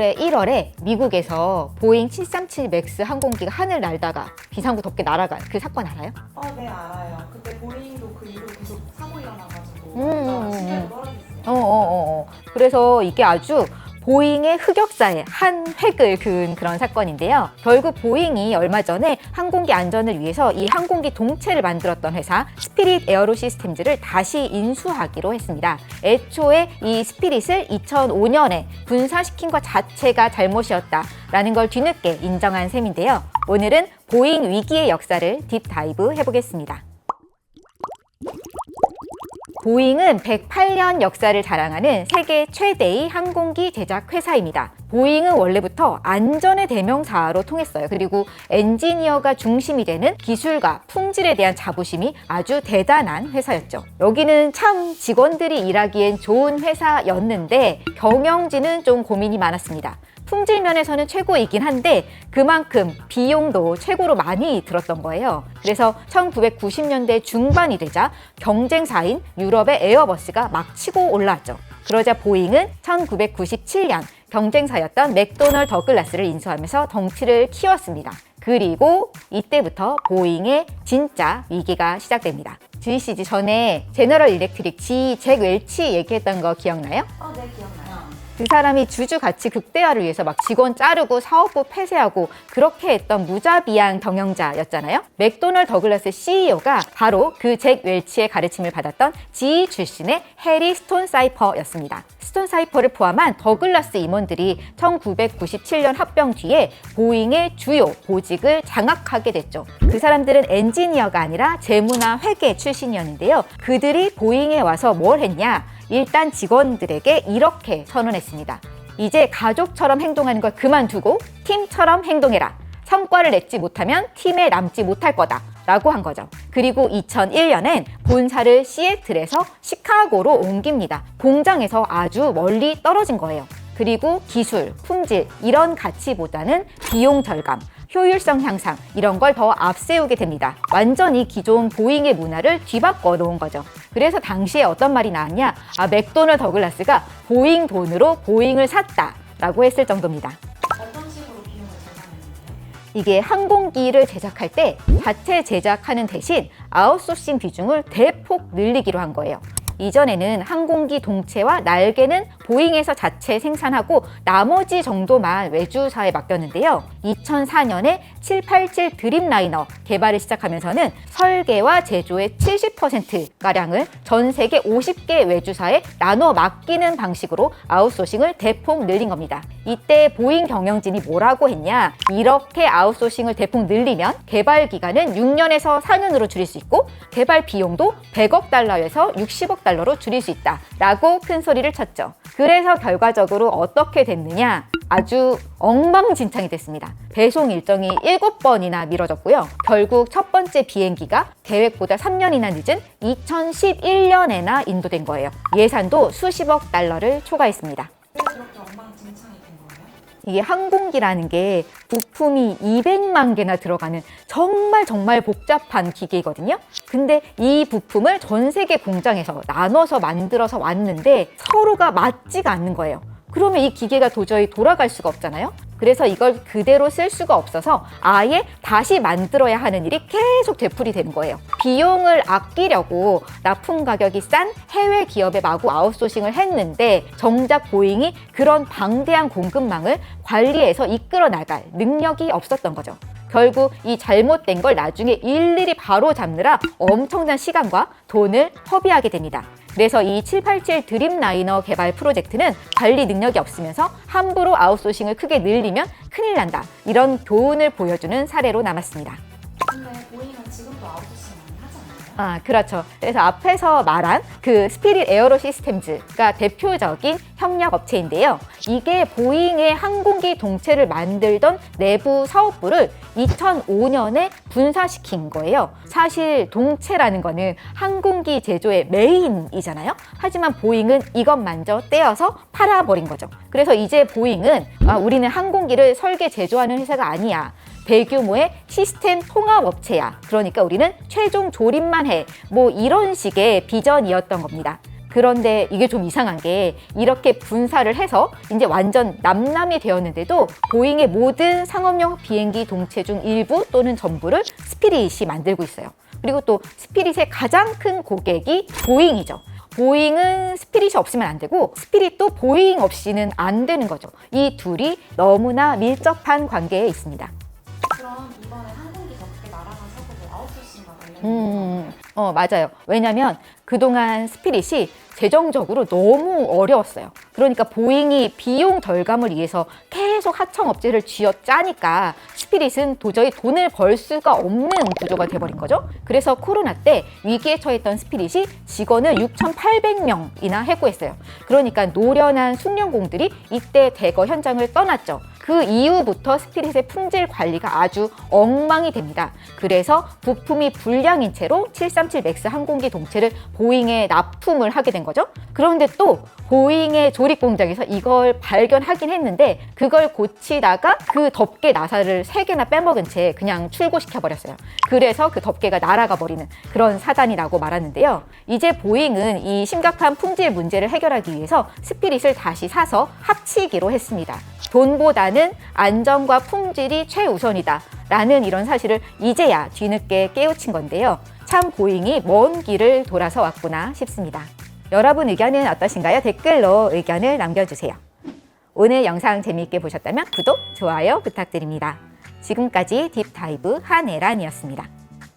올해 1월에 미국에서 보잉 737 맥스 항공기가 하늘 날다가 비상구 덮개 날아간 그 사건 알아요? 네, 알아요. 그때 보잉도 그 이후로 계속 사고 일어나가지고 음. 시계도 떨어졌어요. 그래서 이게 아주 보잉의 흑역사의 한 획을 그은 그런 사건인데요. 결국 보잉이 얼마 전에 항공기 안전을 위해서 이 항공기 동체를 만들었던 회사 스피릿 에어로 시스템즈를 다시 인수하기로 했습니다. 애초에 이 스피릿을 2005년에 분사시킨 것 자체가 잘못이었다라는 걸 뒤늦게 인정한 셈인데요. 오늘은 보잉 위기의 역사를 딥다이브 해보겠습니다. 보잉은 108년 역사를 자랑하는 세계 최대의 항공기 제작 회사입니다. 보잉은 원래부터 안전의 대명사로 통했어요. 그리고 엔지니어가 중심이 되는 기술과 품질에 대한 자부심이 아주 대단한 회사였죠. 여기는 참 직원들이 일하기엔 좋은 회사였는데 경영진은 좀 고민이 많았습니다. 품질 면에서는 최고이긴 한데 그만큼 비용도 최고로 많이 들었던 거예요. 그래서 1990년대 중반이 되자 경쟁사인 유럽의 에어버스가 막 치고 올라왔죠. 그러자 보잉은 1997년 경쟁사였던 맥도널 더글라스를 인수하면서 덩치를 키웠습니다. 그리고 이때부터 보잉의 진짜 위기가 시작됩니다. 주희 씨 전에 제너럴 일렉트릭 잭 웰치 얘기했던 거 기억나요? 네, 기억나요. 그 사람이 주주 가치 극대화를 위해서 막 직원 자르고 사업부 폐쇄하고 그렇게 했던 무자비한 경영자였잖아요. 맥도널 더글라스 CEO가 바로 그 잭 웰치의 가르침을 받았던 GE 출신의 해리 스톤사이퍼였습니다. 스톤사이퍼를 포함한 더글라스 임원들이 1997년 합병 뒤에 보잉의 주요 보직을 장악하게 됐죠. 그 사람들은 엔지니어가 아니라 재무나 회계 출신이었는데요. 그들이 보잉에 와서 뭘 했냐? 일단 직원들에게 이렇게 선언했습니다. 이제 가족처럼 행동하는 걸 그만두고 팀처럼 행동해라. 성과를 냈지 못하면 팀에 남지 못할 거다 라고 한 거죠. 그리고 2001년엔 본사를 시애틀에서 시카고로 옮깁니다. 공장에서 아주 멀리 떨어진 거예요. 그리고 기술, 품질 이런 가치보다는 비용 절감, 효율성 향상 이런 걸 더 앞세우게 됩니다. 완전히 기존 보잉의 문화를 뒤바꿔 놓은 거죠. 그래서 당시에 어떤 말이 나왔냐? 맥도널 더글라스가 보잉 돈으로 보잉을 샀다 라고 했을 정도입니다. 어떤 식으로 비용을 절감했는데요? 이게 항공기를 제작할 때 자체 제작하는 대신 아웃소싱 비중을 대폭 늘리기로 한 거예요. 이전에는 항공기 동체와 날개는 보잉에서 자체 생산하고 나머지 정도만 외주사에 맡겼는데요. 2004년에 787 드림라이너 개발을 시작하면서는 설계와 제조의 70%가량을 전 세계 50개 외주사에 나눠 맡기는 방식으로 아웃소싱을 대폭 늘린 겁니다. 이때 보잉 경영진이 뭐라고 했냐? 이렇게 아웃소싱을 대폭 늘리면 개발 기간은 6년에서 4년으로 줄일 수 있고 개발 비용도 100억 달러에서 60억 달러로 줄일 수 있다 라고 큰 소리를 쳤죠. 그래서 결과적으로 어떻게 됐느냐? 아주 엉망진창이 됐습니다. 배송 일정이 7번이나 미뤄졌고요. 결국 첫 번째 비행기가 계획보다 3년이나 늦은 2011년에나 인도된 거예요. 예산도 수십억 달러를 초과했습니다. 왜 그렇게 엉망진창이 된 거예요? 이게 항공기라는 게 부품이 200만 개나 들어가는 정말 복잡한 기계이거든요. 근데 이 부품을 전 세계 공장에서 나눠서 만들어서 왔는데 서로가 맞지가 않는 거예요. 그러면 이 기계가 도저히 돌아갈 수가 없잖아요. 그래서 이걸 그대로 쓸 수가 없어서 아예 다시 만들어야 하는 일이 계속 되풀이 되는 거예요. 비용을 아끼려고 납품 가격이 싼 해외 기업에 마구 아웃소싱을 했는데 정작 보잉이 그런 방대한 공급망을 관리해서 이끌어 나갈 능력이 없었던 거죠. 결국 이 잘못된 걸 나중에 일일이 바로 잡느라 엄청난 시간과 돈을 허비하게 됩니다. 그래서 이 787 드림라이너 개발 프로젝트는 관리 능력이 없으면서 함부로 아웃소싱을 크게 늘리면 큰일 난다. 이런 교훈을 보여주는 사례로 남았습니다. 근데 보잉은 지금도 아웃소싱 많이 하잖아요. 그렇죠. 그래서 앞에서 말한 그 스피릿 에어로 시스템즈가 대표적인 협력 업체인데요. 이게 보잉의 항공기 동체를 만들던 내부 사업부를 2005년에 분사시킨 거예요. 사실 동체라는 거는 항공기 제조의 메인이잖아요. 하지만 보잉은 이것마저 떼어서 팔아버린 거죠. 그래서 이제 보잉은 우리는 항공기를 설계 제조하는 회사가 아니야. 대규모의 시스템 통합 업체야. 그러니까 우리는 최종 조립만 해. 뭐 이런 식의 비전이었던 겁니다. 그런데 이게 좀 이상한 게 이렇게 분사를 해서 이제 완전 남남이 되었는데도 보잉의 모든 상업용 비행기 동체 중 일부 또는 전부를 스피릿이 만들고 있어요. 그리고 또 스피릿의 가장 큰 고객이 보잉이죠. 보잉은 스피릿이 없으면 안 되고 스피릿도 보잉 없이는 안 되는 거죠. 이 둘이 너무나 밀접한 관계에 있습니다. 그럼 이번에 항공기 덕분에 나라가 사고도 아웃소싱과 관련된 맞아요. 왜냐면 그동안 스피릿이 재정적으로 너무 어려웠어요. 그러니까 보잉이 비용 덜감을 위해서 계속 하청업체를 쥐어짜니까 스피릿은 도저히 돈을 벌 수가 없는 구조가 돼버린 거죠. 그래서 코로나 때 위기에 처했던 스피릿이 직원을 6,800명이나 해고했어요. 그러니까 노련한 숙련공들이 이때 대거 현장을 떠났죠. 그 이후부터 스피릿의 품질 관리가 아주 엉망이 됩니다. 그래서 부품이 불량인 채로 737 맥스 항공기 동체를 보잉에 납품을 하게 된 거죠. 그런데 또 보잉의 조립 공장에서 이걸 발견하긴 했는데 그걸 고치다가 그 덮개 나사를 3개나 빼먹은 채 그냥 출고시켜 버렸어요. 그래서 그 덮개가 날아가 버리는 그런 사단이 나고 말았는데요. 이제 보잉은 이 심각한 품질 문제를 해결하기 위해서 스피릿을 다시 사서 합치기로 했습니다. 돈보다는 안전과 품질이 최우선이다 라는 이런 사실을 이제야 뒤늦게 깨우친 건데요. 참 보잉이 먼 길을 돌아서 왔구나 싶습니다. 여러분 의견은 어떠신가요? 댓글로 의견을 남겨주세요. 오늘 영상 재미있게 보셨다면 구독, 좋아요 부탁드립니다. 지금까지 딥다이브 한혜란이었습니다.